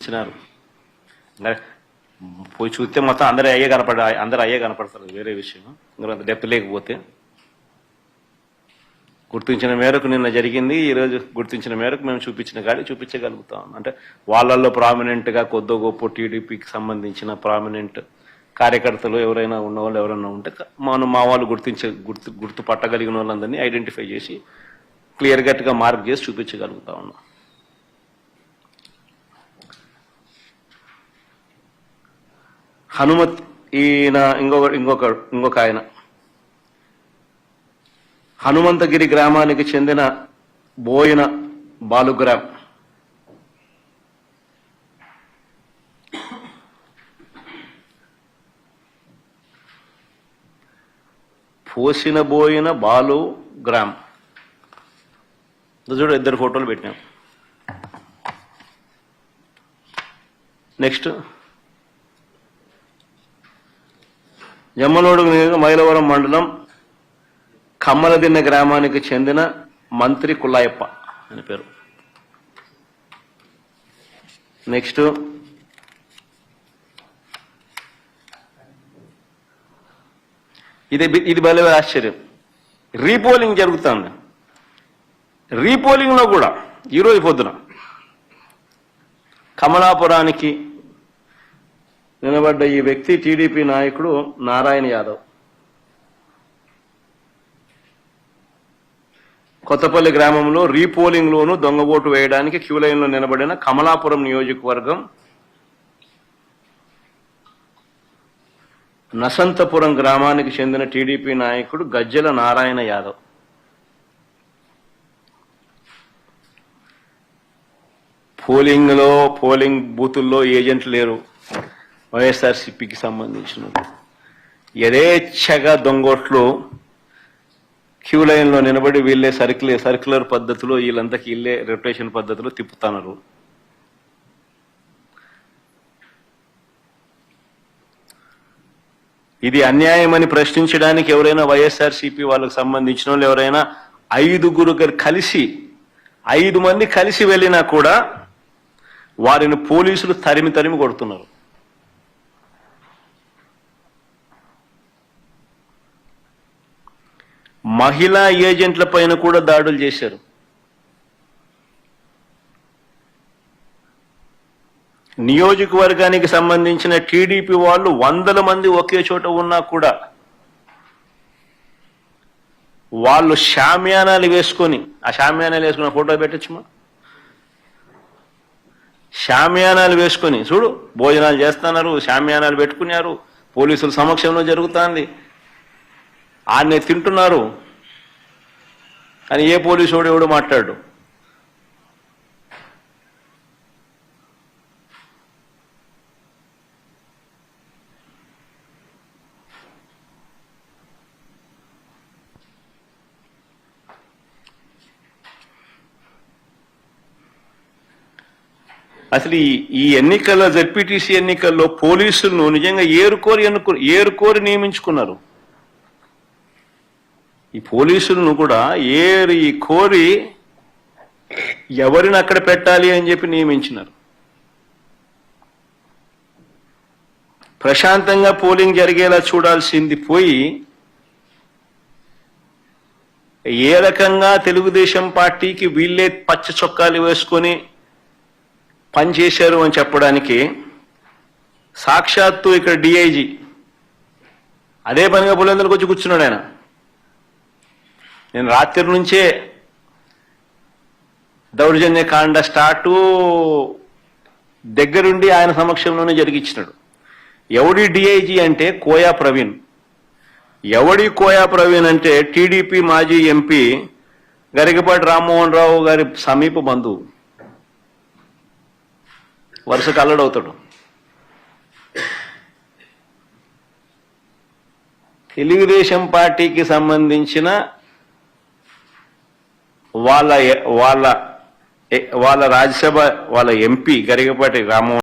ఇచ్చినారు. పోయి చూస్తే మొత్తం అందరూ అయ్యే కనపడతారు, వేరే విషయం. ఇందులో డెప్త్ లేకపోతే గుర్తించిన మేరకు నిన్న జరిగింది, ఈరోజు గుర్తించిన మేరకు మేము చూపించిన గాడి చూపించగలుగుతాం. అంటే వాళ్ళల్లో ప్రామినెంట్గా కొద్దో గొప్ప టీడీపీకి సంబంధించిన ప్రామినెంట్ కార్యకర్తలు ఎవరైనా ఉన్నవాళ్ళు ఎవరైనా ఉంటే మా వాళ్ళు గుర్తుపట్టగలిగిన వాళ్ళందరినీ ఐడెంటిఫై చేసి క్లియర్ కట్గా మార్క్ చేసి చూపించగలుగుతా ఉన్నాం. హనుమత్ ఈయన ఇంకొక ఆయన హనుమంతగిరి గ్రామానికి చెందిన బోయిన బాలుగ్రామ్. పోసిన బోయిన బాలుగ్రామ్ చూడు, ఇద్దరు ఫోటోలు పెట్టినాం. నెక్స్ట్ జమ్మలోడు మైలవరం మండలం కమ్మలదిన్న గ్రామానికి చెందిన మంత్రి కుల్లాయప్ప అని పేరు. నెక్స్ట్ ఇది భలే ఆశ్చర్యం. రీపోలింగ్ జరుగుతుంది. రీపోలింగ్ లో కూడా ఈరోజు పొద్దున కమలాపురానికి నిలబడ్డ ఈ వ్యక్తి టీడీపీ నాయకుడు నారాయణ యాదవ్. కొత్తపల్లి గ్రామంలో రీపోలింగ్ లోను దొంగ ఓటు వేయడానికి క్యూ లైన్ లో నిలబడిన కమలాపురం నియోజకవర్గం నసంతపురం గ్రామానికి చెందిన టీడీపీ నాయకుడు గజ్జల నారాయణ యాదవ్. పోలింగ్ బూతుల్లో ఏజెంట్లు లేరు. వైఎస్ఆర్సీపీకి సంబంధించిన యథేచ్ఛగా దొంగోట్లు క్యూ లైన్లో నిలబడి వీళ్ళే సర్క్యులర్ పద్ధతిలో వీళ్ళంతకి వీళ్ళే రొటేషన్ పద్ధతిలో తిప్పుతున్నారు. ఇది అన్యాయమని ప్రశ్నించడానికి ఎవరైనా వైఎస్ఆర్సీపీ వాళ్ళకు సంబంధించిన వాళ్ళు ఎవరైనా 5 మంది కలిసి వెళ్ళినా కూడా వారిని పోలీసులు తరిమి కొడుతున్నారు. మహిళా ఏజెంట్ల పైన కూడా దాడులు చేశారు. నియోజకవర్గానికి సంబంధించిన టీడీపీ వాళ్ళు 100 మంది ఒకే చోట ఉన్నా కూడా వాళ్ళు షామ్యానాలు వేసుకొని, ఆ షామ్యానాలు వేసుకున్న ఫోటో పెట్టచ్చుమా, షామ్యానాలు వేసుకొని చూడు భోజనాలు చేస్తున్నారు, షామ్యానాలు పెట్టుకున్నారు, పోలీసుల సమక్షంలో జరుగుతుంది, ఆడనే తింటున్నారు. కానీ ఏ పోలీసు ఎవడు మాట్లాడు. అసలు ఈ ఎన్నికల్లో జెడ్పీటీసీ ఎన్నికల్లో పోలీసులను నిజంగా ఏరుకోరి నియమించుకున్నారు. ఈ పోలీసులను కూడా కోరి ఎవరిని అక్కడ పెట్టాలి అని చెప్పి నియమించినారు. ప్రశాంతంగా పోలింగ్ జరిగేలా చూడాల్సింది పోయి ఏ రకంగా తెలుగుదేశం పార్టీకి వీళ్ళే పచ్చ చొక్కాలు వేసుకొని పనిచేశారు అని చెప్పడానికి సాక్షాత్తు ఇక్కడ డిఐజీ అదే పనిగా పులివెందులకు వచ్చి కూర్చున్నాడు. ఆయన నేను రాత్రి నుంచే దౌర్జన్య కాండ స్టార్టు దగ్గరుండి ఆయన సమక్షంలోనే జరిగించినాడు. ఎవడి డిఐజీ అంటే కోయా ప్రవీణ్. కోయా ప్రవీణ్ అంటే టీడీపీ మాజీ ఎంపీ గరికపాటి రామ్మోహన్ రావు గారి సమీప బంధువు, వరుసకు అల్లడవుతాడు. తెలుగుదేశం పార్టీకి సంబంధించిన వాళ్ళ రాజ్యసభ వాళ్ళ ఎంపీ గరికపాటి రామ్మోహన్